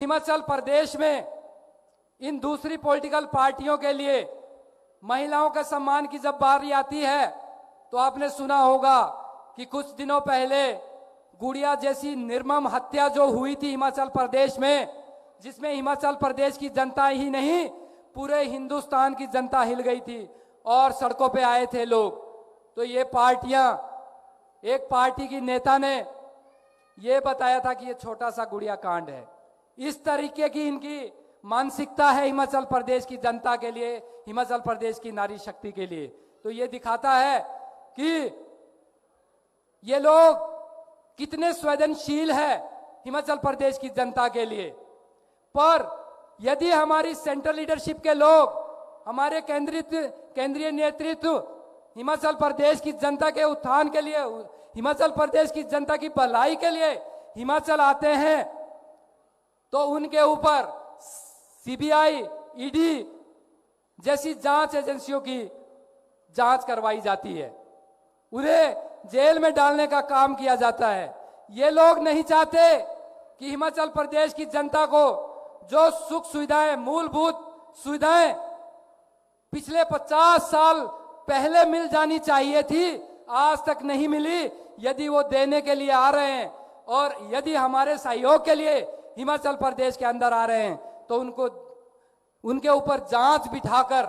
हिमाचल प्रदेश में इन दूसरी पॉलिटिकल पार्टियों के लिए महिलाओं के सम्मान की जब बारी आती है तो आपने सुना होगा कि कुछ दिनों पहले गुड़िया जैसी निर्मम हत्या जो हुई थी हिमाचल प्रदेश में, जिसमें हिमाचल प्रदेश की जनता ही नहीं पूरे हिंदुस्तान की जनता हिल गई थी और सड़कों पे आए थे लोग। तो ये पार्टियां, एक पार्टी की नेता ने ये बताया था कि ये छोटा सा गुड़िया कांड है। इस तरीके की इनकी मानसिकता है हिमाचल प्रदेश की जनता के लिए, हिमाचल प्रदेश की नारी शक्ति के लिए। तो ये दिखाता है कि ये लोग कितने संवेदनशील है हिमाचल प्रदेश की जनता के लिए। पर यदि हमारी सेंट्रल लीडरशिप के लोग, हमारे केंद्रीय नेतृत्व हिमाचल प्रदेश की जनता के उत्थान के लिए, हिमाचल प्रदेश की जनता की भलाई के लिए हिमाचल आते हैं तो उनके ऊपर सीबीआई, ईडी जैसी जांच एजेंसियों की जांच करवाई जाती है, उन्हें जेल में डालने का काम किया जाता है। ये लोग नहीं चाहते कि हिमाचल प्रदेश की जनता को जो सुख सुविधाएं, मूलभूत सुविधाएं पिछले 50 साल पहले मिल जानी चाहिए थी, आज तक नहीं मिली। यदि वो देने के लिए आ रहे हैं और यदि हमारे सहयोग के लिए हिमाचल प्रदेश के अंदर आ रहे हैं तो उनके ऊपर जांच बिठाकर,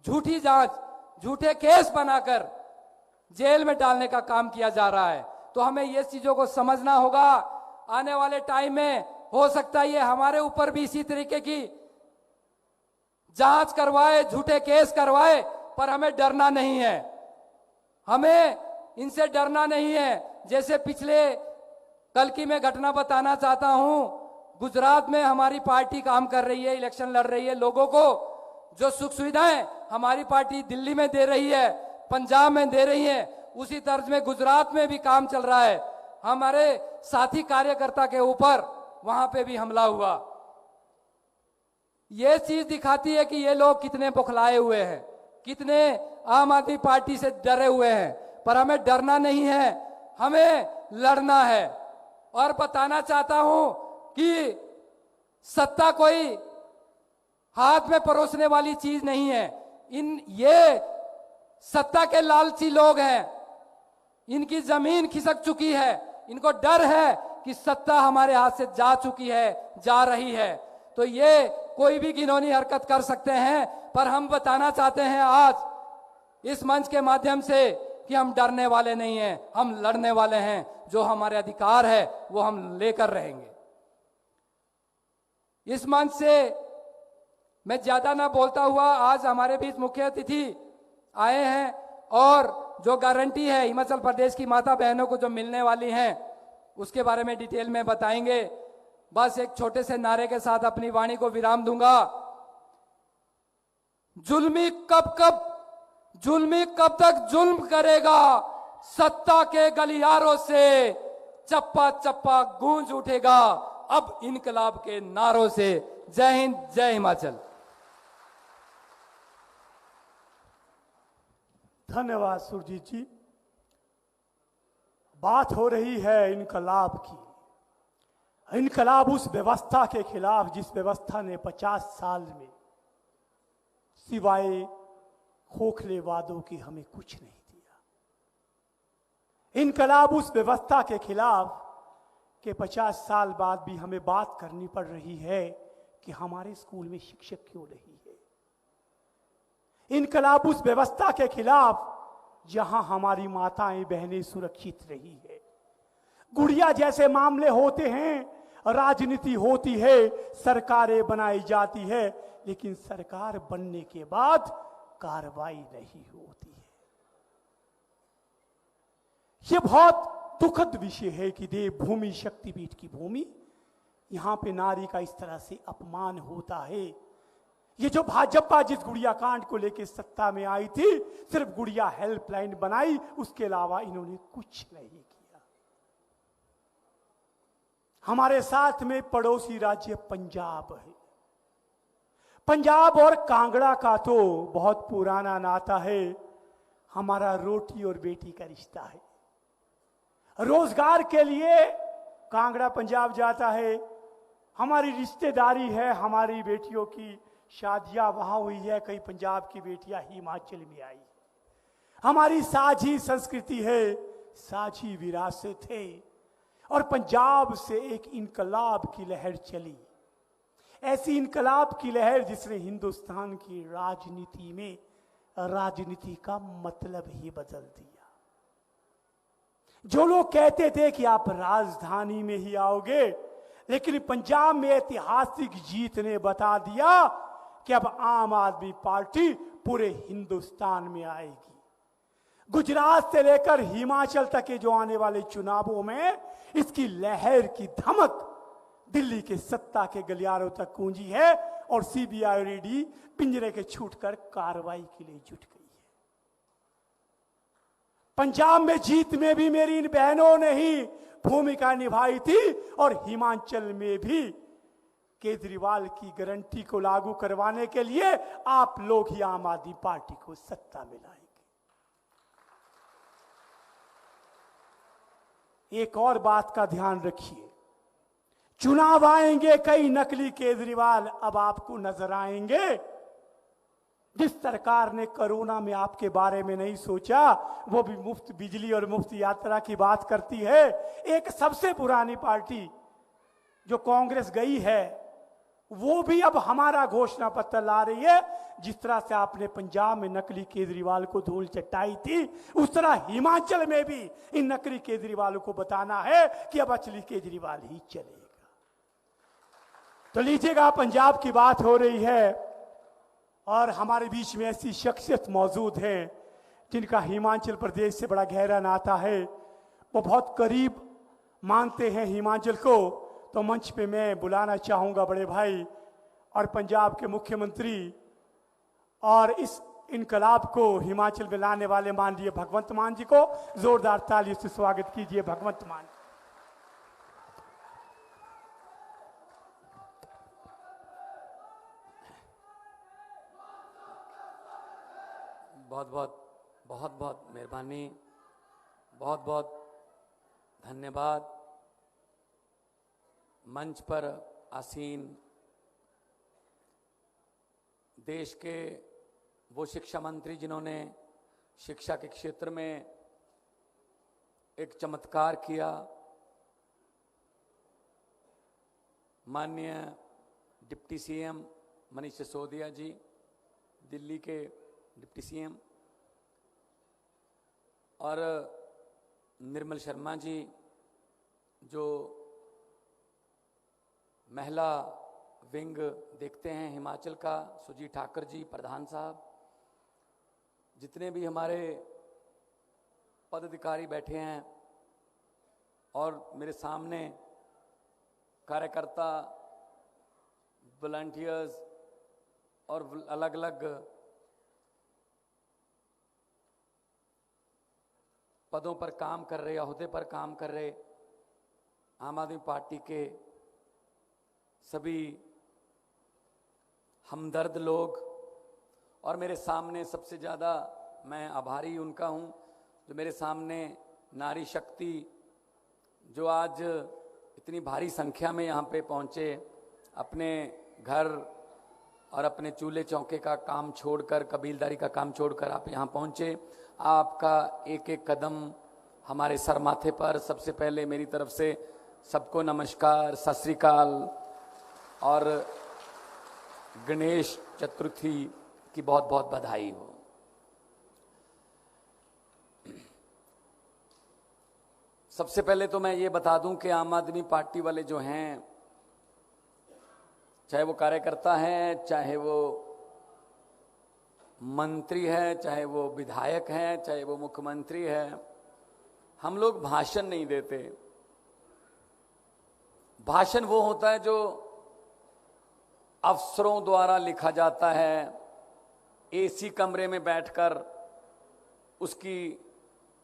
झूठी जांच, झूठे केस बनाकर जेल में डालने का काम किया जा रहा है। तो हमें ये चीजों को समझना होगा। आने वाले टाइम में हो सकता है ये हमारे ऊपर भी इसी तरीके की जांच करवाए, झूठे केस करवाए, पर हमें डरना नहीं है, हमें इनसे डरना नहीं है। जैसे पिछले कल की मैं घटना बताना चाहता हूं, गुजरात में हमारी पार्टी काम कर रही है, इलेक्शन लड़ रही है, लोगों को जो सुख सुविधाएं हमारी पार्टी दिल्ली में दे रही है, पंजाब में दे रही है, उसी तर्ज में गुजरात में भी काम चल रहा है। हमारे साथी कार्यकर्ता के ऊपर वहां पे भी हमला हुआ। ये चीज दिखाती है कि ये लोग कितने बौखलाए हुए हैं, कितने आम आदमी पार्टी से डरे हुए हैं। पर हमें डरना नहीं है, हमें लड़ना है। और बताना चाहता हूं कि सत्ता कोई हाथ में परोसने वाली चीज नहीं है। ये सत्ता के लालची लोग हैं, इनकी जमीन खिसक चुकी है, इनको डर है कि सत्ता हमारे हाथ से जा चुकी है, जा रही है। तो ये कोई भी घिनौनी हरकत कर सकते हैं, पर हम बताना चाहते हैं आज इस मंच के माध्यम से कि हम डरने वाले नहीं हैं, हम लड़ने वाले हैं। जो हमारे अधिकार है वो हम लेकर रहेंगे। इस मंच से मैं ज्यादा ना बोलता हुआ, आज हमारे बीच मुख्य अतिथि आए हैं और जो गारंटी है हिमाचल प्रदेश की माता बहनों को जो मिलने वाली हैं उसके बारे में डिटेल में बताएंगे। बस एक छोटे से नारे के साथ अपनी वाणी को विराम दूंगा। जुल्मी कब तक जुल्म करेगा, सत्ता के गलियारों से चप्पा चप्पा गूंज उठेगा अब इनकलाब के नारों से। जय हिंद, जय हिमाचल। धन्यवाद सुरजीत जी। बात हो रही है इनकलाब की। इनकलाब उस व्यवस्था के खिलाफ जिस व्यवस्था ने 50 साल में सिवाय खोखले वादों की हमें कुछ नहीं दिया। इनकलाब उस व्यवस्था के खिलाफ कि 50 साल बाद भी हमें बात करनी पड़ रही है कि हमारे स्कूल में शिक्षक क्यों नहीं है। इनकलाब उस व्यवस्था के खिलाफ जहां हमारी माताएं बहनें सुरक्षित रही है। गुड़िया जैसे मामले होते हैं, राजनीति होती है, सरकारें बनाई जाती है, लेकिन सरकार बनने के बाद कार्रवाई नहीं होती है। यह बहुत दुखद विषय है कि देवभूमि शक्तिपीठ की भूमि, यहां पे नारी का इस तरह से अपमान होता है। ये जो भाजपा जिस गुड़िया कांड को लेकर सत्ता में आई थी, सिर्फ गुड़िया हेल्पलाइन बनाई, उसके अलावा इन्होंने कुछ नहीं किया। हमारे साथ में पड़ोसी राज्य पंजाब है। पंजाब और कांगड़ा का तो बहुत पुराना नाता है। हमारा रोटी और बेटी का रिश्ता है। रोजगार के लिए कांगड़ा पंजाब जाता है, हमारी रिश्तेदारी है, हमारी बेटियों की शादियां वहां हुई है, कई पंजाब की बेटियां हिमाचल में आई। हमारी साझी संस्कृति है, साझी विरासत है। और पंजाब से एक इनकलाब की लहर चली, ऐसी इनकलाब की लहर जिसने हिंदुस्तान की राजनीति में राजनीति का मतलब ही बदल दिया। जो लोग कहते थे कि आप राजधानी में ही आओगे, लेकिन पंजाब में ऐतिहासिक जीत ने बता दिया कि अब आम आदमी पार्टी पूरे हिंदुस्तान में आएगी। गुजरात से लेकर हिमाचल तक के जो आने वाले चुनावों में इसकी लहर की धमक दिल्ली के सत्ता के गलियारों तक गूंजी है और सीबीआई और ईडी पिंजरे के छूटकर कार्रवाई के लिए जुट गई है। पंजाब में जीत में भी मेरी इन बहनों ने ही भूमिका निभाई थी और हिमाचल में भी केजरीवाल की गारंटी को लागू करवाने के लिए आप लोग ही आम आदमी पार्टी को सत्ता में लाएंगे। एक और बात का ध्यान रखिए, चुनाव आएंगे, कई नकली केजरीवाल अब आपको नजर आएंगे। जिस सरकार ने कोरोना में आपके बारे में नहीं सोचा, वो भी मुफ्त बिजली और मुफ्त यात्रा की बात करती है। एक सबसे पुरानी पार्टी जो कांग्रेस गई है, वो भी अब हमारा घोषणा पत्र ला रही है। जिस तरह से आपने पंजाब में नकली केजरीवाल को धूल चटाई थी, उस तरह हिमाचल में भी इन नकली केजरीवालों को बताना है कि अब असली केजरीवाल ही चलेगा। तो लीजिएगा, पंजाब की बात हो रही है और हमारे बीच में ऐसी शख्सियत मौजूद है जिनका हिमाचल प्रदेश से बड़ा गहरा नाता है। वो बहुत करीब मानते हैं हिमाचल को। तो मंच पे मैं बुलाना चाहूंगा बड़े भाई और पंजाब के मुख्यमंत्री और इस इनकलाब को हिमाचल में लाने वाले माननीय भगवंत मान जी को। जोरदार तालियों से स्वागत कीजिए भगवंत मान। बहुत बहुत मेहरबानी, बहुत बहुत धन्यवाद। मंच पर आसीन देश के वो शिक्षा मंत्री जिन्होंने शिक्षा के क्षेत्र में एक चमत्कार किया, माननीय डिप्टी सीएम मनीष सिसोदिया जी, दिल्ली के डिप्टी सीएम, और निर्मल शर्मा जी जो महिला विंग देखते हैं हिमाचल का, सुजी ठाकर जी प्रधान साहब, जितने भी हमारे पदाधिकारी बैठे हैं और मेरे सामने कार्यकर्ता, वॉलंटियर्स और अलग अलग पदों पर काम कर रहे, ओहदे पर काम कर रहे आम आदमी पार्टी के सभी हमदर्द लोग, और मेरे सामने सबसे ज़्यादा मैं आभारी उनका हूं जो मेरे सामने नारी शक्ति जो आज इतनी भारी संख्या में यहाँ पे पहुँचे, अपने घर और अपने चूल्हे चौके का काम छोड़कर, कबीलदारी का काम छोड़कर आप यहाँ पहुँचे। आपका एक एक कदम हमारे सर माथे पर। सबसे पहले मेरी तरफ से सबको नमस्कार, सत श्री अकाल और गणेश चतुर्थी की बहुत बहुत बधाई हो। सबसे पहले तो मैं ये बता दूं कि आम आदमी पार्टी वाले जो हैं, चाहे वो कार्यकर्ता हैं, चाहे वो मंत्री है, चाहे वो विधायक हैं, चाहे वो मुख्यमंत्री है, हम लोग भाषण नहीं देते। भाषण वो होता है जो अफसरों द्वारा लिखा जाता है, एसी कमरे में बैठकर उसकी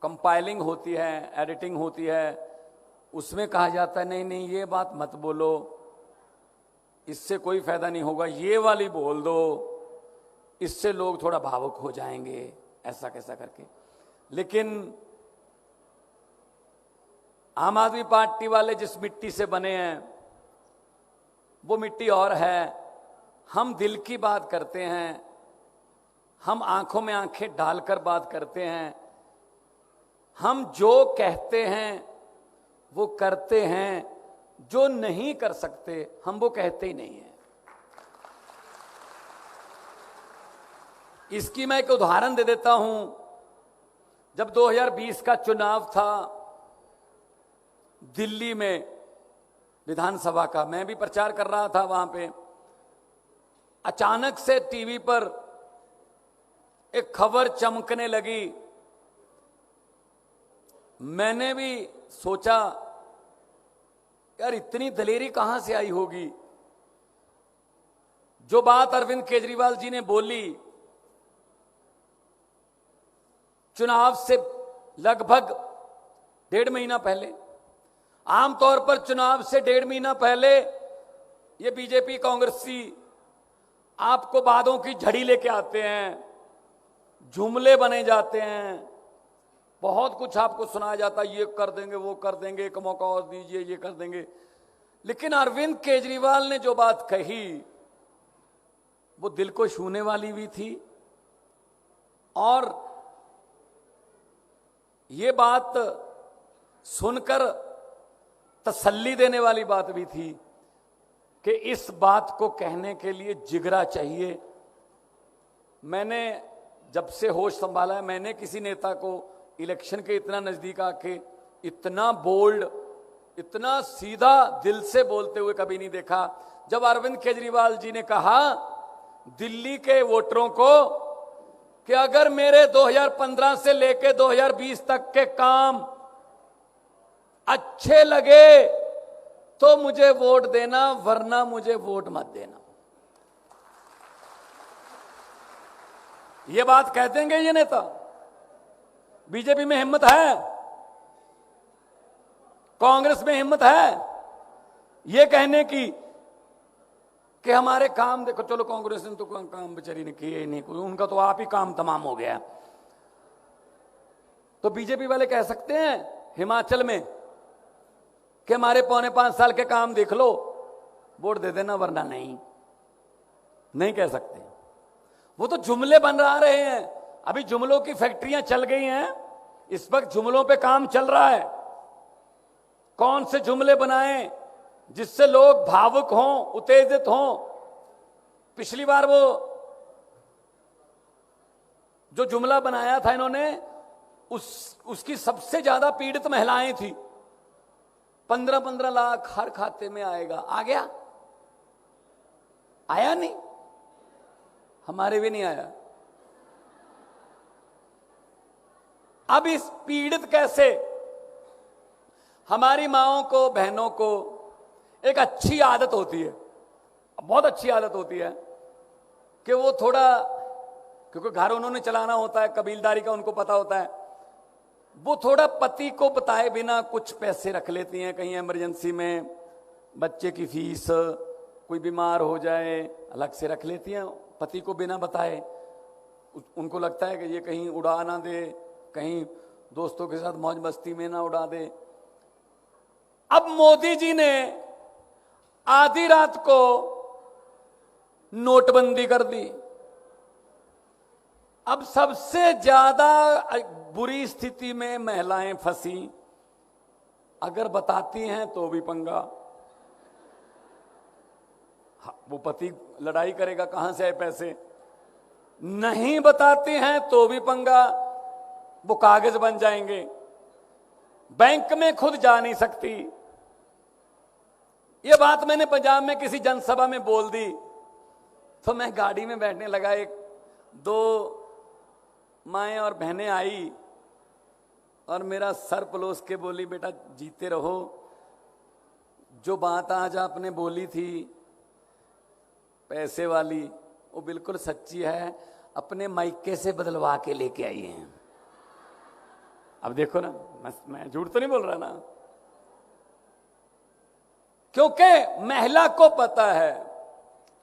कंपाइलिंग होती है, एडिटिंग होती है, उसमें कहा जाता है नहीं नहीं ये बात मत बोलो, इससे कोई फायदा नहीं होगा, ये वाली बोल दो, इससे लोग थोड़ा भावुक हो जाएंगे, ऐसा कैसा करके। लेकिन आम आदमी पार्टी वाले जिस मिट्टी से बने हैं, वो मिट्टी और है। हम दिल की बात करते हैं, हम आंखों में आंखें डालकर बात करते हैं, हम जो कहते हैं वो करते हैं, जो नहीं कर सकते हम वो कहते ही नहीं हैं। इसकी मैं एक उदाहरण दे देता हूं। जब 2020 का चुनाव था दिल्ली में विधानसभा का, मैं भी प्रचार कर रहा था वहां पे, अचानक से टीवी पर एक खबर चमकने लगी। मैंने भी सोचा यार इतनी दलेरी कहां से आई होगी। जो बात अरविंद केजरीवाल जी ने बोली चुनाव से लगभग 1.5 महीना पहले, आमतौर पर चुनाव से 1.5 महीना पहले ये बीजेपी कांग्रेसी आपको बातों की झड़ी लेके आते हैं, जुमले बने जाते हैं, बहुत कुछ आपको सुनाया जाता है, ये कर देंगे वो कर देंगे, एक मौका और दीजिए, ये कर देंगे। लेकिन अरविंद केजरीवाल ने जो बात कही वो दिल को छूने वाली भी थी और ये बात सुनकर तसल्ली देने वाली बात भी थी कि इस बात को कहने के लिए जिगरा चाहिए। मैंने जब से होश संभाला है, मैंने किसी नेता को इलेक्शन के इतना नजदीक आके इतना बोल्ड, इतना सीधा दिल से बोलते हुए कभी नहीं देखा। जब अरविंद केजरीवाल जी ने कहा दिल्ली के वोटरों को कि अगर मेरे 2015 से लेकर 2020 तक के काम अच्छे लगे तो मुझे वोट देना, वरना मुझे वोट मत देना। ये बात कह देंगे ये नेता? बीजेपी में हिम्मत है? कांग्रेस में हिम्मत है ये कहने की कि हमारे काम देखो? चलो कांग्रेस ने तो काम बेचारी ने किए नहीं, कोई उनका तो आप ही काम तमाम हो गया। तो बीजेपी वाले कह सकते हैं हिमाचल में कि हमारे 4.25 साल के काम देख लो, वोट दे देना, वरना नहीं? नहीं कह सकते। वो तो जुमले बन रहे हैं। अभी जुमलों की फैक्ट्रियां चल गई हैं, इस वक्त जुमलों पे काम चल रहा है। कौन से जुमले बनाएं जिससे लोग भावुक हों, उत्तेजित हों। पिछली बार वो जो जुमला बनाया था इन्होंने, उसकी सबसे ज्यादा पीड़ित महिलाएं थी। 15-15 लाख हर खाते में आएगा, आ गया? आया नहीं? हमारे भी नहीं आया। अब इस पीड़ित कैसे? हमारी माओं को, बहनों को एक अच्छी आदत होती है, बहुत अच्छी आदत होती है कि वो थोड़ा, क्योंकि घर उन्होंने चलाना होता है, कबीलदारी का उनको पता होता है, वो थोड़ा पति को बताए बिना कुछ पैसे रख लेती हैं कहीं इमरजेंसी में, बच्चे की फीस, कोई बीमार हो जाए अलग से रख लेती हैं पति को बिना बताए। उनको लगता है कि ये कहीं उड़ा ना दे, कहीं दोस्तों के साथ मौज मस्ती में ना उड़ा दे। अब मोदी जी ने आधी रात को नोटबंदी कर दी। अब सबसे ज्यादा बुरी स्थिति में महिलाएं फंसी। अगर बताती हैं तो भी पंगा, वो पति लड़ाई करेगा कहां से आए पैसे। नहीं बताती हैं तो भी पंगा, वो कागज बन जाएंगे। बैंक में खुद जा नहीं सकती। ये बात मैंने पंजाब में किसी जनसभा में बोल दी तो मैं गाड़ी में बैठने लगा, एक दो माएं और बहनें आई और मेरा सर पलोस के बोली, बेटा जीते रहो, जो बात आज आपने बोली थी पैसे वाली वो बिल्कुल सच्ची है, अपने मायके से बदलवा के लेके आई हैं। अब देखो ना, मैं झूठ तो नहीं बोल रहा ना, क्योंकि महिला को पता है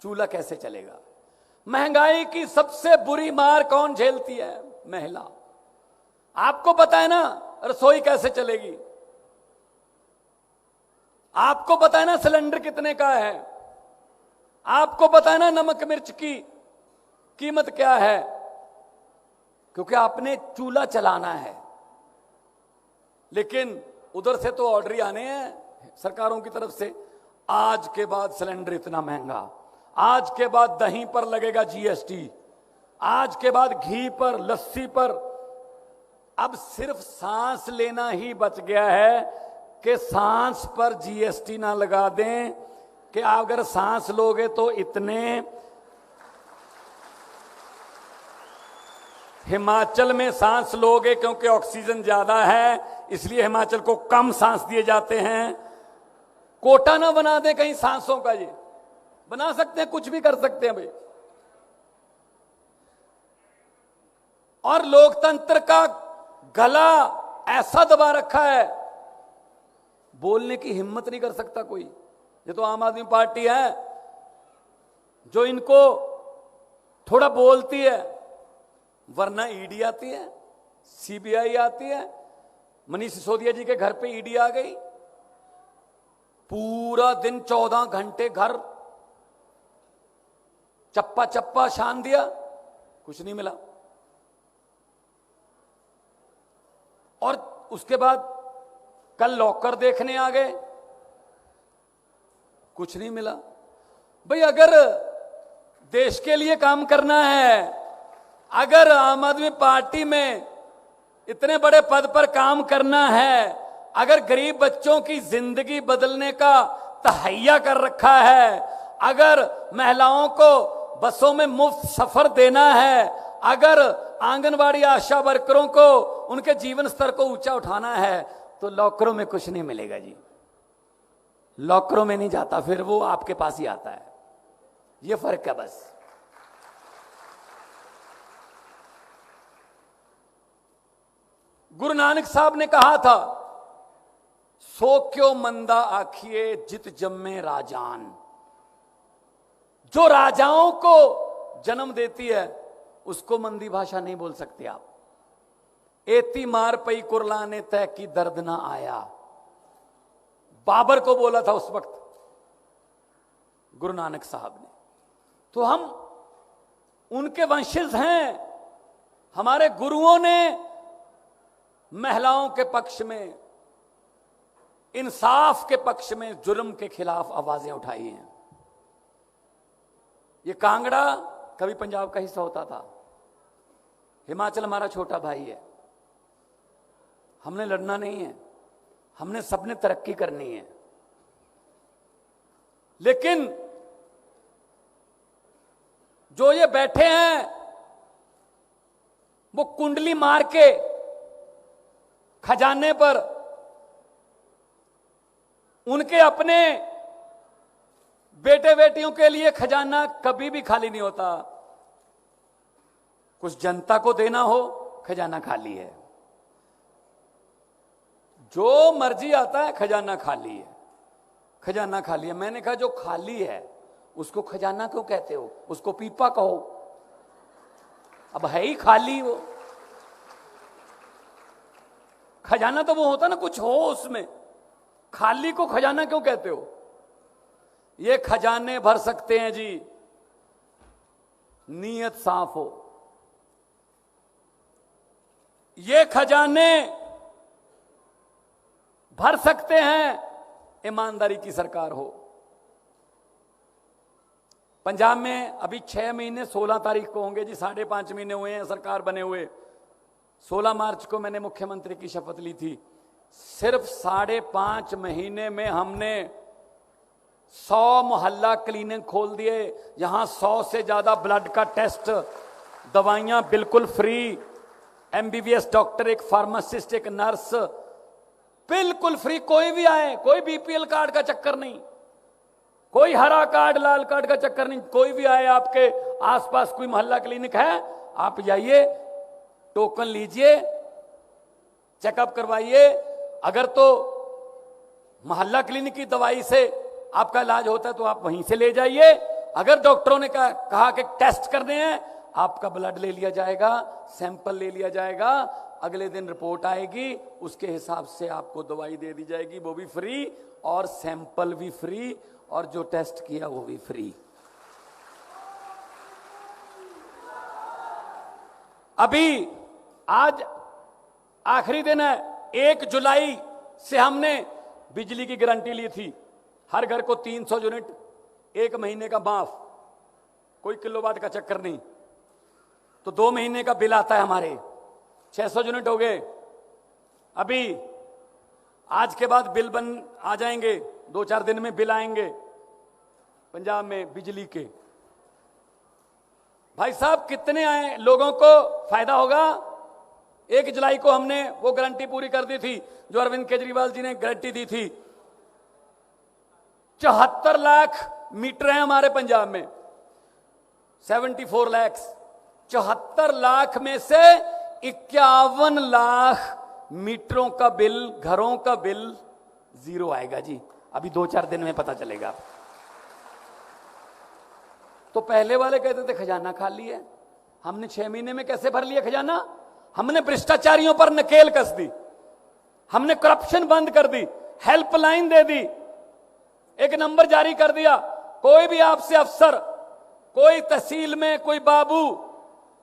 चूल्हा कैसे चलेगा। महंगाई की सबसे बुरी मार कौन झेलती है? महिला। आपको पता है ना रसोई कैसे चलेगी, आपको पता है ना सिलेंडर कितने का है, आपको पता है ना नमक मिर्च की कीमत क्या है, क्योंकि आपने चूल्हा चलाना है। लेकिन उधर से तो ऑर्डर ही आने हैं सरकारों की तरफ से, आज के बाद सिलेंडर इतना महंगा, आज के बाद दही पर लगेगा जीएसटी, आज के बाद घी पर, लस्सी पर। अब सिर्फ सांस लेना ही बच गया है कि सांस पर जीएसटी ना लगा दें कि अगर सांस लोगे तो इतने। हिमाचल में सांस लोगे क्योंकि ऑक्सीजन ज्यादा है, इसलिए हिमाचल को कम सांस दिए जाते हैं। कोटा ना बना दे कहीं सांसों का, ये बना सकते हैं, कुछ भी कर सकते हैं भाई। और लोकतंत्र का गला ऐसा दबा रखा है, बोलने की हिम्मत नहीं कर सकता कोई। ये तो आम आदमी पार्टी है जो इनको थोड़ा बोलती है, वरना ईडी आती है, सीबीआई आती है। मनीष सिसोदिया जी के घर पे ईडी आ गई, पूरा दिन 14 घंटे घर चप्पा चप्पा छान दिया, कुछ नहीं मिला। और उसके बाद कल लॉकर देखने आ गए, कुछ नहीं मिला। भाई अगर देश के लिए काम करना है, अगर आम आदमी पार्टी में इतने बड़े पद पर काम करना है, अगर गरीब बच्चों की जिंदगी बदलने का तहैया कर रखा है, अगर महिलाओं को बसों में मुफ्त सफर देना है, अगर आंगनवाड़ी आशा वर्करों को उनके जीवन स्तर को ऊंचा उठाना है, तो लॉकरों में कुछ नहीं मिलेगा जी। लॉकरों में नहीं जाता, फिर वो आपके पास ही आता है। ये फर्क है बस। गुरु नानक साहब ने कहा था, सो क्यों मंदा आखिए जित जम्मे राजान। जो राजाओं को जन्म देती है उसको मंदी भाषा नहीं बोल सकते आप। एती मार पई कुरलाने तय की दर्द ना आया, बाबर को बोला था उस वक्त गुरु नानक साहब ने। तो हम उनके वंशज हैं। हमारे गुरुओं ने महिलाओं के पक्ष में, इंसाफ के पक्ष में, जुर्म के खिलाफ आवाजें उठाई हैं। ये कांगड़ा कभी पंजाब का हिस्सा होता था, हिमाचल हमारा छोटा भाई है। हमने लड़ना नहीं है, हमने सबने तरक्की करनी है। लेकिन जो ये बैठे हैं वो कुंडली मार के खजाने पर, उनके अपने बेटे बेटियों के लिए खजाना कभी भी खाली नहीं होता। कुछ जनता को देना हो, खजाना खाली है। जो मर्जी आता है खजाना खाली है, खजाना खाली है। मैंने कहा जो खाली है उसको खजाना क्यों कहते हो, उसको पीपा कहो। अब है ही खाली वो। खजाना तो वो होता ना कुछ हो उसमें, खाली को खजाना क्यों कहते हो। ये खजाने भर सकते हैं जी, नीयत साफ हो। ये खजाने भर सकते हैं, ईमानदारी की सरकार हो। पंजाब में अभी 6 महीने 16 तारीख को होंगे जी, 5.5 महीने हुए हैं सरकार बने हुए। 16 मार्च को मैंने मुख्यमंत्री की शपथ ली थी। सिर्फ 5.5 महीने में हमने 100 मोहल्ला क्लिनिक खोल दिए, यहां 100 से ज्यादा ब्लड का टेस्ट, दवाइयां बिल्कुल फ्री, एमबीबीएस डॉक्टर, एक फार्मासिस्ट, एक नर्स बिल्कुल फ्री। कोई भी आए, कोई बीपीएल कार्ड का चक्कर नहीं, कोई हरा कार्ड लाल कार्ड का चक्कर नहीं। कोई भी आए, आपके आसपास कोई मोहल्ला क्लिनिक है, आप जाइए, टोकन लीजिए, चेकअप करवाइए। अगर तो मोहल्ला क्लिनिक की दवाई से आपका इलाज होता है तो आप वहीं से ले जाइए। अगर डॉक्टरों ने कहा कि टेस्ट करने हैं, आपका ब्लड ले लिया जाएगा, सैंपल ले लिया जाएगा, अगले दिन रिपोर्ट आएगी, उसके हिसाब से आपको दवाई दे दी जाएगी, वो भी फ्री, और सैंपल भी फ्री, और जो टेस्ट किया वो भी फ्री। अभी आज आखिरी दिन है, 1 जुलाई से हमने बिजली की गारंटी ली थी, हर घर को 300 यूनिट 1 महीने का माफ, कोई किलोवाट का चक्कर नहीं। तो 2 महीने का बिल आता है हमारे, 600 यूनिट हो गए। अभी आज के बाद बिल बन आ जाएंगे, 2-4 दिन में बिल आएंगे पंजाब में बिजली के। भाई साहब कितने आए, लोगों को फायदा होगा। 1 जुलाई को हमने वो गारंटी पूरी कर दी थी जो अरविंद केजरीवाल जी ने गारंटी दी थी। 74 लाख मीटर है हमारे पंजाब में, 74 लाख। 74 लाख में से 51 लाख मीटरों का बिल, घरों का बिल 0 आएगा जी। अभी 2-4 दिन में पता चलेगा। तो पहले वाले कहते थे खजाना खाली है, हमने 6 महीने में कैसे भर लिया खजाना। हमने भ्रष्टाचारियों पर नकेल कस दी, हमने करप्शन बंद कर दी, हेल्पलाइन दे दी, एक नंबर जारी कर दिया। कोई भी आपसे अफसर, कोई तहसील में, कोई बाबू,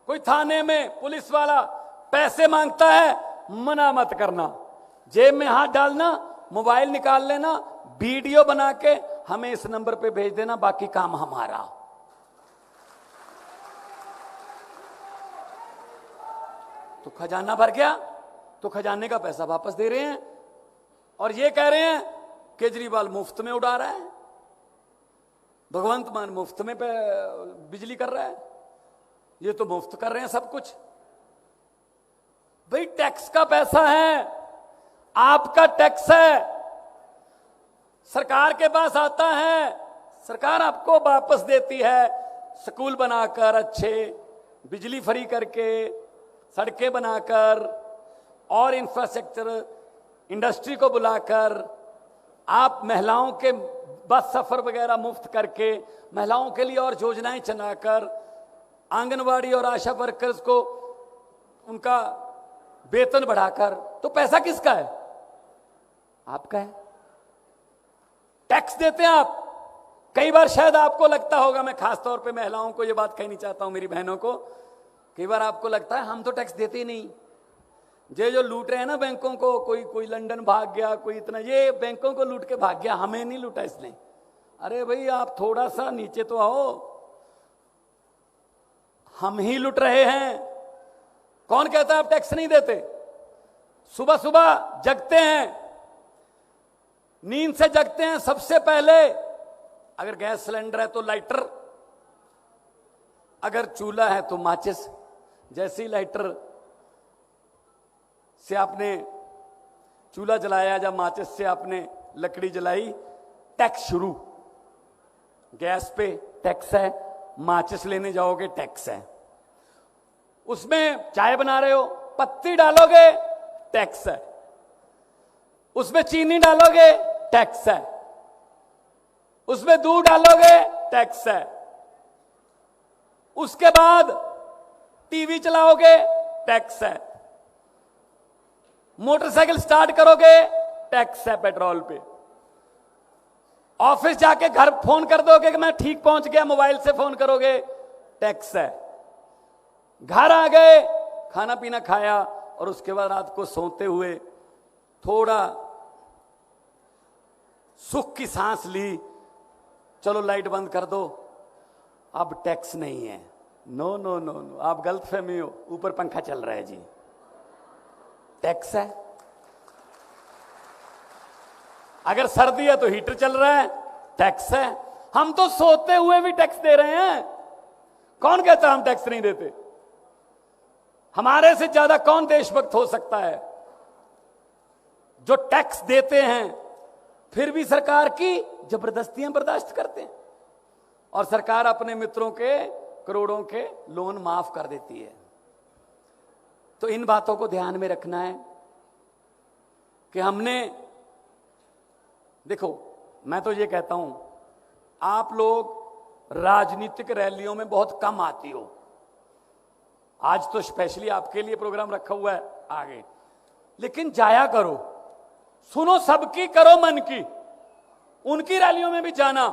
कोई थाने में पुलिस वाला पैसे मांगता है, मना मत करना, जेब में हाथ डालना, मोबाइल निकाल लेना, वीडियो बना के हमें इस नंबर पे भेज देना, बाकी काम हमारा। तो खजाना भर गया, तो खजाने का पैसा वापस दे रहे हैं और ये कह रहे हैं केजरीवाल मुफ्त में उड़ा रहा है, भगवंत मान मुफ्त में बिजली कर रहा है, ये तो मुफ्त कर रहे हैं सब कुछ। भाई टैक्स का पैसा है, आपका टैक्स है, सरकार के पास आता है, सरकार आपको वापस देती है, स्कूल बनाकर अच्छे, बिजली फ्री करके, सड़कें बनाकर और इंफ्रास्ट्रक्चर, इंडस्ट्री को बुलाकर, आप महिलाओं के बस सफर वगैरह मुफ्त करके, महिलाओं के लिए और योजनाएं चलाकर, आंगनवाड़ी और आशा वर्कर्स को उनका वेतन बढ़ाकर। तो पैसा किसका है? आपका है। टैक्स देते हैं आप। कई बार शायद आपको लगता होगा, मैं खास तौर पे महिलाओं को ये बात कहनी चाहता हूं, मेरी बहनों को, कई बार आपको लगता है हम तो टैक्स देते ही नहीं, ये जो लूट रहे हैं ना बैंकों को, कोई लंदन भाग गया, कोई इतना, ये बैंकों को लूट के भाग गया, हमें नहीं लूटा इसने। अरे भाई आप थोड़ा सा नीचे तो आओ, हम ही लूट रहे हैं। कौन कहता है आप टैक्स नहीं देते? सुबह सुबह जगते हैं, नींद से जगते हैं, सबसे पहले अगर गैस सिलेंडर है तो लाइटर, अगर चूल्हा है तो माचिस। जैसे ही लाइटर से आपने चूल्हा जलाया या माचिस से आपने लकड़ी जलाई, टैक्स शुरू। गैस पे टैक्स है, माचिस लेने जाओगे टैक्स है, उसमें चाय बना रहे हो, पत्ती डालोगे टैक्स है, उसमें चीनी डालोगे टैक्स है, उसमें दूध डालोगे टैक्स है, उसके बाद टीवी चलाओगे टैक्स है, मोटरसाइकिल स्टार्ट करोगे टैक्स है पेट्रोल पे, ऑफिस जाके घर फोन कर दोगे कि मैं ठीक पहुंच गया, मोबाइल से फोन करोगे टैक्स है, घर आ गए, खाना पीना खाया और उसके बाद रात को सोते हुए थोड़ा सुख की सांस ली, चलो लाइट बंद कर दो, अब टैक्स नहीं है। नो नो नो नो, आप गलतफहमी हो, ऊपर पंखा चल रहा है जी, टैक्स है। अगर सर्दी है तो हीटर चल रहा है, टैक्स है। हम तो सोते हुए भी टैक्स दे रहे हैं। कौन कहता हम टैक्स नहीं देते? हमारे से ज्यादा कौन देशभक्त हो सकता है जो टैक्स देते हैं फिर भी सरकार की जबरदस्तियां बर्दाश्त करते हैं, और सरकार अपने मित्रों के करोड़ों के लोन माफ कर देती है। तो इन बातों को ध्यान में रखना है कि हमने, देखो मैं तो ये कहता हूं, आप लोग राजनीतिक रैलियों में बहुत कम आती हो, आज तो स्पेशली आपके लिए प्रोग्राम रखा हुआ है आगे, लेकिन जाया करो, सुनो सबकी, करो मन की, उनकी रैलियों में भी जाना,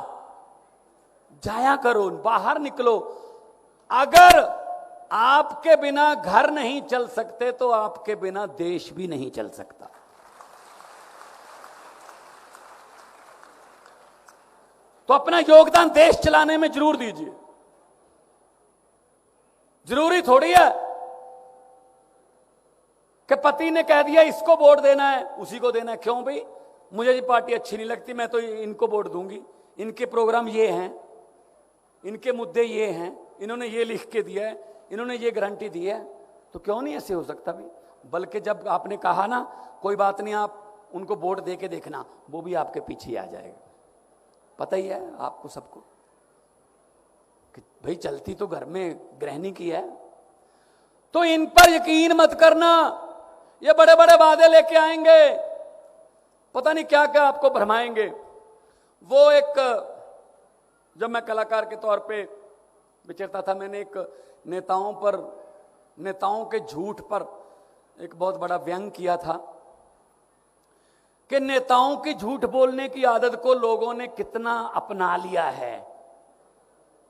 जाया करो, बाहर निकलो। अगर आपके बिना घर नहीं चल सकते तो आपके बिना देश भी नहीं चल सकता। तो अपना योगदान देश चलाने में जरूर दीजिए। जरूरी थोड़ी है कि पति ने कह दिया इसको वोट देना है उसी को देना है। क्यों भाई, मुझे ये पार्टी अच्छी नहीं लगती, मैं तो इनको वोट दूंगी, इनके प्रोग्राम ये हैं, इनके मुद्दे ये हैं, इन्होंने ये लिख के दिया है, इन्होंने ये गारंटी दी है, तो क्यों नहीं ऐसे हो सकता भी। बल्कि जब आपने कहा ना कोई बात नहीं, आप उनको वोट दे के देखना, वो भी आपके पीछे आ जाएगा। पता ही है आपको सबको कि भाई चलती तो घर में गृहिणी की है। तो इन पर यकीन मत करना, ये बड़े बड़े वादे लेके आएंगे, पता नहीं क्या क्या आपको भरमाएंगे। वो एक, जब मैं कलाकार के तौर पे विचरता था, मैंने एक नेताओं के झूठ पर एक बहुत बड़ा व्यंग किया था कि नेताओं की झूठ बोलने की आदत को लोगों ने कितना अपना लिया है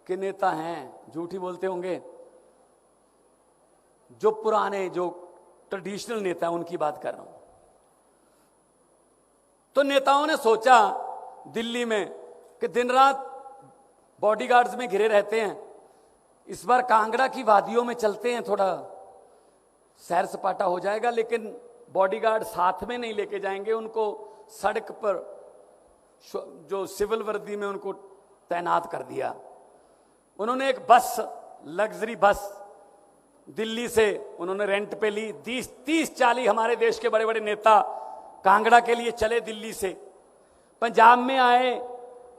कि नेता हैं झूठ ही बोलते होंगे। जो पुराने, जो ट्रेडिशनल नेता हैं उनकी बात कर रहा हूं। तो नेताओं ने सोचा दिल्ली में कि दिन रात बॉडीगार्ड्स में घिरे रहते हैं, इस बार कांगड़ा की वादियों में चलते हैं, थोड़ा सैर सपाटा हो जाएगा। लेकिन बॉडीगार्ड साथ में नहीं लेके जाएंगे, उनको सड़क पर जो सिविल वर्दी में उनको तैनात कर दिया। उन्होंने एक बस, लग्जरी बस दिल्ली से उन्होंने रेंट पे ली। 30-40 हमारे देश के बड़े बड़े नेता कांगड़ा के लिए चले दिल्ली से, पंजाब में आए,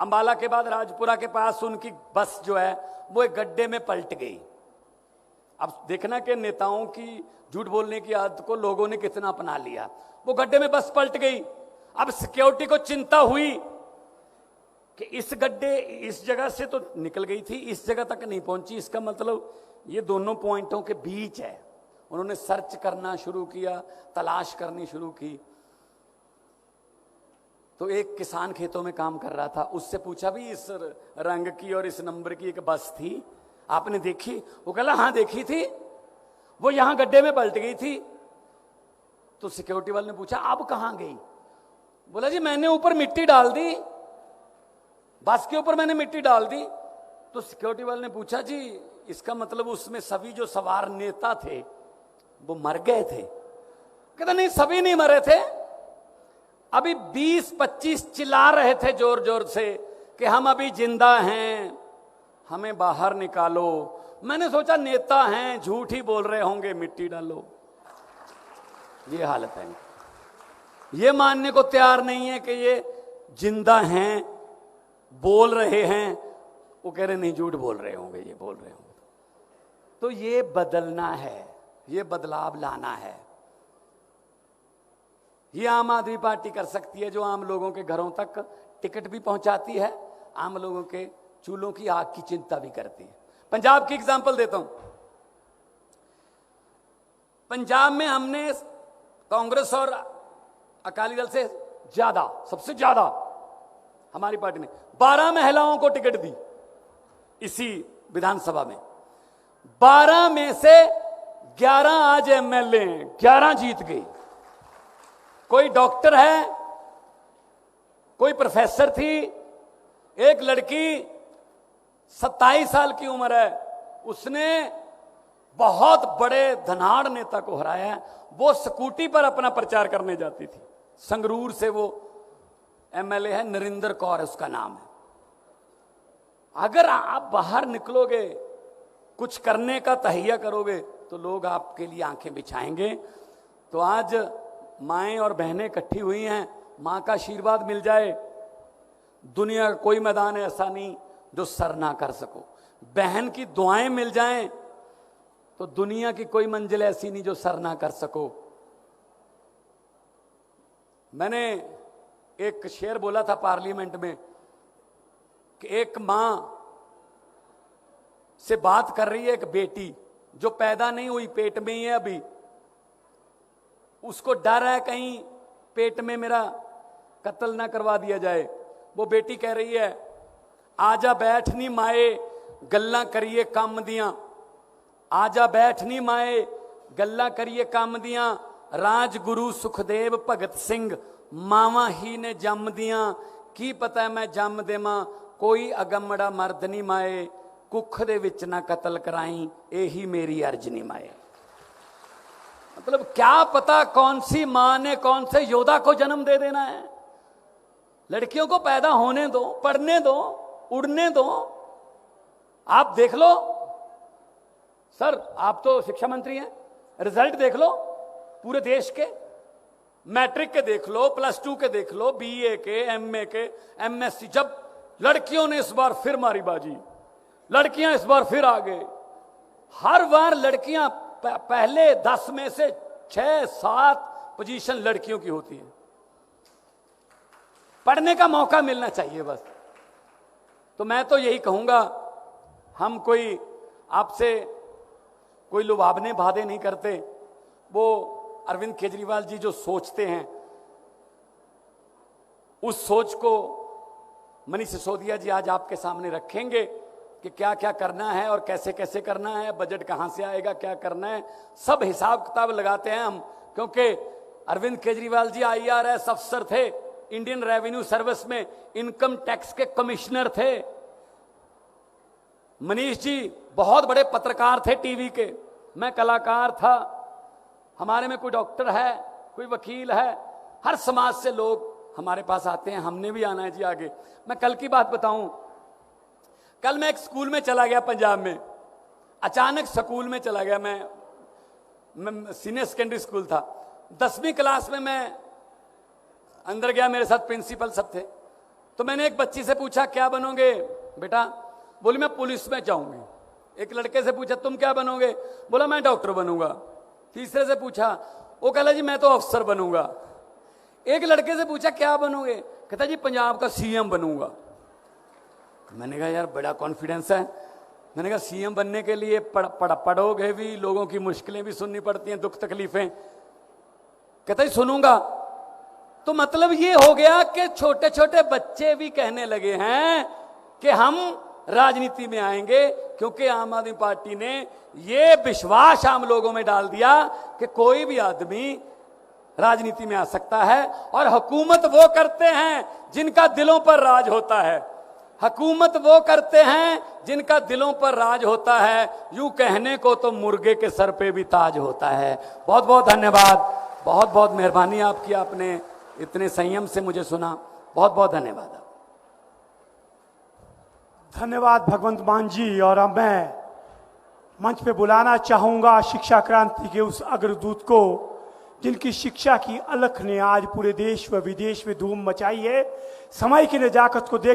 अंबाला के बाद राजपुरा के पास उनकी बस जो है वो एक गड्ढे में पलट गई। अब देखना कि नेताओं की झूठ बोलने की आदत को लोगों ने कितना अपना लिया। वो गड्ढे में बस पलट गई। अब सिक्योरिटी को चिंता हुई कि इस गड्ढे, इस जगह से तो निकल गई थी, इस जगह तक नहीं पहुंची, इसका मतलब ये दोनों पॉइंटों के बीच है। उन्होंने सर्च करना शुरू किया, तलाश करनी शुरू की। तो एक किसान खेतों में काम कर रहा था, उससे पूछा भी इस रंग की और इस नंबर की एक बस थी, आपने देखी? वो कहला हाँ देखी थी, वो यहां गड्ढे में पलट गई थी। तो सिक्योरिटी वाले ने पूछा अब कहां गई? बोला जी मैंने ऊपर मिट्टी डाल दी, बस के ऊपर मैंने मिट्टी डाल दी। तो सिक्योरिटी वाले ने पूछा जी इसका मतलब उसमें सभी जो सवार नेता थे वो मर गए थे? कहता नहीं, सभी नहीं मरे थे, अभी 20-25 चिल्ला रहे थे जोर जोर से कि हम अभी जिंदा हैं, हमें बाहर निकालो। मैंने सोचा नेता हैं, झूठ ही बोल रहे होंगे, मिट्टी डालो। ये हालत है, ये मानने को तैयार नहीं है कि ये जिंदा हैं, बोल रहे हैं। वो कह रहे नहीं झूठ बोल रहे होंगे, ये बोल रहे होंगे। तो ये बदलना है, ये बदलाव लाना है। ये आम आदमी पार्टी कर सकती है, जो आम लोगों के घरों तक टिकट भी पहुंचाती है, आम लोगों के चूल्हों की आग की चिंता भी करती है। पंजाब की एग्जांपल देता हूं। पंजाब में हमने कांग्रेस और अकाली दल से ज्यादा, सबसे ज्यादा हमारी पार्टी ने 12 महिलाओं को टिकट दी इसी विधानसभा में। 12 में से 11 आज एमएलए हैं, 11 जीत गई। कोई डॉक्टर है, कोई प्रोफेसर थी, एक लड़की 27 साल की उम्र है, उसने बहुत बड़े धनाढ़ नेता को हराया है। वो स्कूटी पर अपना प्रचार करने जाती थी। संगरूर से वो एमएलए है, नरेंद्र कौर है उसका नाम है। अगर आप बाहर निकलोगे, कुछ करने का तहिया करोगे, तो लोग आपके लिए आंखें बिछाएंगे। तो आज माएं और बहनें इकट्ठी हुई हैं, मां का आशीर्वाद मिल जाए। दुनिया का कोई मैदान ऐसा नहीं जो सर ना कर सको। बहन की दुआएं मिल जाएं तो दुनिया की कोई मंजिल ऐसी नहीं जो सर ना कर सको। मैंने एक शेर बोला था पार्लियामेंट में कि एक मां से बात कर रही है एक बेटी जो पैदा नहीं हुई, पेट में ही है अभी। उसको डर है कहीं पेट में मेरा कत्ल ना करवा दिया जाए। वो बेटी कह रही है आजा बैठ नी माए गल्लां करिए काम दियां, आजा बैठनी माए गल्ला करिए काम दियां, राजगुरु सुखदेव भगत सिंह मावा ही ने जम दियां, की पता मैं जम देवां कोई अगमड़ा मर्द नहीं माए, कुख दे विच ना कतल कराई यही मेरी अर्ज नहीं माए। मतलब क्या पता कौन सी मां ने कौन से योद्धा को जन्म दे देना है। लड़कियों को पैदा होने दो, पढ़ने दो, उड़ने दो। आप देख लो सर, आप तो शिक्षा मंत्री हैं, रिजल्ट देख लो पूरे देश के, मैट्रिक के देख लो, +2 के देख लो, BA के, MA के, MSc। जब लड़कियों ने इस बार फिर मारी बाजी, लड़कियां इस बार फिर आ गए। हर बार लड़कियां पहले 10 में से 6-7 पोजीशन लड़कियों की होती है। पढ़ने का मौका मिलना चाहिए बस। तो मैं तो यही कहूंगा, हम कोई आपसे कोई लुभावने वादे नहीं करते। वो अरविंद केजरीवाल जी जो सोचते हैं, उस सोच को मनीष सिसोदिया जी आज आपके सामने रखेंगे कि क्या क्या करना है और कैसे कैसे करना है, बजट कहां से आएगा, क्या करना है, सब हिसाब किताब लगाते हैं हम। क्योंकि अरविंद केजरीवाल जी IRS अफसर थे, इंडियन रेवेन्यू सर्विस में इनकम टैक्स के कमिश्नर थे। मनीष जी बहुत बड़े पत्रकार थे टीवी के, मैं कलाकार था। हमारे में कोई डॉक्टर है, कोई वकील है, हर समाज से लोग हमारे पास आते हैं, हमने भी आना है जी आगे। मैं कल की बात बताऊं, कल मैं एक स्कूल में चला गया पंजाब में, अचानक स्कूल में चला गया। मैं सीनियर सेकेंडरी स्कूल था, 10वीं क्लास में मैं अंदर गया, मेरे साथ प्रिंसिपल सब थे। तो मैंने एक बच्ची से पूछा क्या बनोगे बेटा, बोली मैं पुलिस में जाऊंगी। एक लड़के से पूछा तुम क्या बनोगे, बोला मैं डॉक्टर बनूंगा। तीसरे से पूछा, वो कहला जी मैं तो अफसर बनूंगा। एक लड़के से पूछा क्या बनोगे, कहता जी पंजाब का CM बनूंगा। मैंने कहा यार बड़ा कॉन्फिडेंस है। मैंने कहा CM बनने के लिए पढ़ोगे भी, लोगों की मुश्किलें भी सुननी पड़ती हैं, दुख तकलीफें। कहता जी सुनूंगा। तो मतलब ये हो गया कि छोटे छोटे बच्चे भी कहने लगे हैं कि हम राजनीति में आएंगे, क्योंकि आम आदमी पार्टी ने ये विश्वास आम लोगों में डाल दिया कि कोई भी आदमी राजनीति में आ सकता है। और हुकूमत वो करते हैं जिनका दिलों पर राज होता है, हुकूमत वो करते हैं जिनका दिलों पर राज होता है। यूं कहने को तो मुर्गे के सर पे भी ताज होता है। बहुत बहुत धन्यवाद, बहुत बहुत मेहरबानी आपकी, आपने इतने संयम से मुझे सुना। बहुत बहुत धन्यवाद। धन्यवाद भगवंत मान जी। और अब मैं मंच पे बुलाना चाहूंगा शिक्षा क्रांति के उस अग्रदूत को, जिनकी शिक्षा की अलख ने आज पूरे देश व विदेश में धूम मचाई है। समय की नजाकत को देख